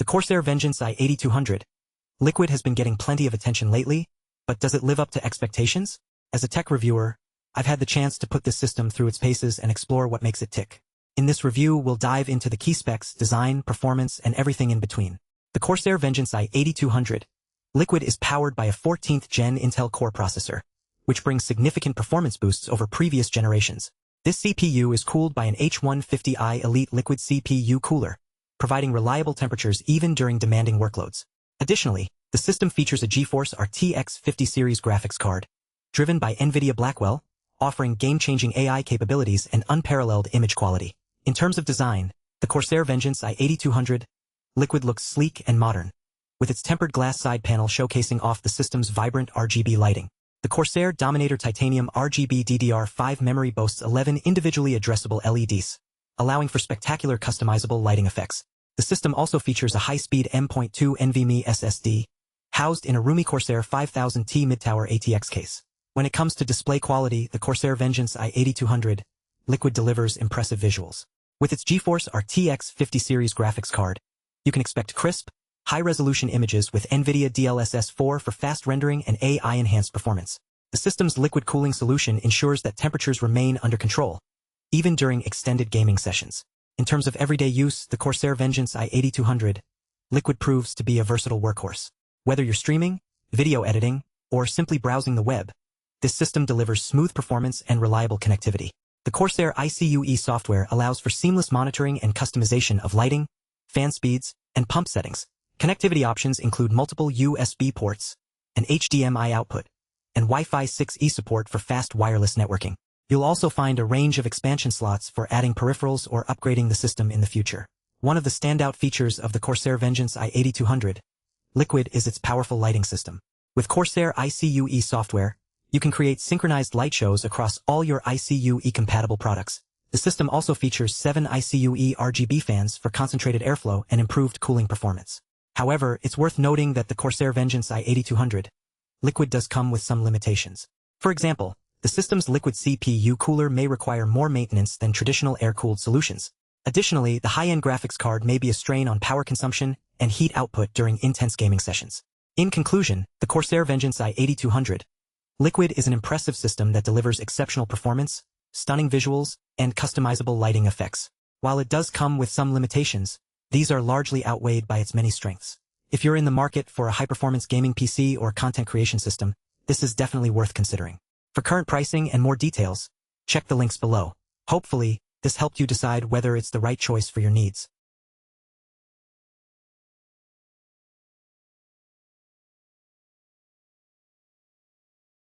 Corsair Vengeance i8200. Liquid has been getting plenty of attention lately, but does it live up to expectations? As a tech reviewer, I've had the chance to put this system through its paces and explore what makes it tick. In this review, we'll dive into the key specs, design, performance, and everything in between. The Corsair Vengeance i8200. Liquid is powered by a 14th Gen Intel Core processor, which brings significant performance boosts over previous generations. This CPU is cooled by an H150i Elite Liquid CPU cooler, providing reliable temperatures even during demanding workloads. Additionally, the system features a GeForce RTX 50 series graphics card, driven by NVIDIA Blackwell, offering game-changing AI capabilities and unparalleled image quality. In terms of design, the Corsair Vengeance i8200 Liquid looks sleek and modern, with its tempered glass side panel showcasing off the system's vibrant RGB lighting. The Corsair Dominator Titanium RGB DDR5 memory boasts 11 individually addressable LEDs, allowing for spectacular customizable lighting effects. The system also features a high-speed M.2 NVMe SSD, housed in a roomy Corsair 5000T mid-tower ATX case. When it comes to display quality, the Corsair Vengeance i8200 Liquid delivers impressive visuals. With its GeForce RTX 50 series graphics card, you can expect crisp, high-resolution images with NVIDIA DLSS 4 for fast rendering and AI-enhanced performance. The system's liquid cooling solution ensures that temperatures remain under control, even during extended gaming sessions. In terms of everyday use, the Corsair Vengeance i8200 Liquid proves to be a versatile workhorse. Whether you're streaming, video editing, or simply browsing the web, this system delivers smooth performance and reliable connectivity. The Corsair ICUE software allows for seamless monitoring and customization of lighting, fan speeds, and pump settings. Connectivity options include multiple USB ports, an HDMI output, and Wi-Fi 6E support for fast wireless networking. You'll also find a range of expansion slots for adding peripherals or upgrading the system in the future. One of the standout features of the Corsair Vengeance i8200 Liquid is its powerful lighting system. With Corsair ICUE software, you can create synchronized light shows across all your ICUE-compatible products. The system also features 7 ICUE RGB fans for concentrated airflow and improved cooling performance. However, it's worth noting that the Corsair Vengeance i8200 Liquid does come with some limitations. For example, the system's liquid CPU cooler may require more maintenance than traditional air-cooled solutions. Additionally, the high-end graphics card may be a strain on power consumption and heat output during intense gaming sessions. In conclusion, the Corsair Vengeance i8200 Liquid is an impressive system that delivers exceptional performance, stunning visuals, and customizable lighting effects. While it does come with some limitations, these are largely outweighed by its many strengths. If you're in the market for a high-performance gaming PC or content creation system, this is definitely worth considering. For current pricing and more details, check the links below. Hopefully, this helped you decide whether it's the right choice for your needs.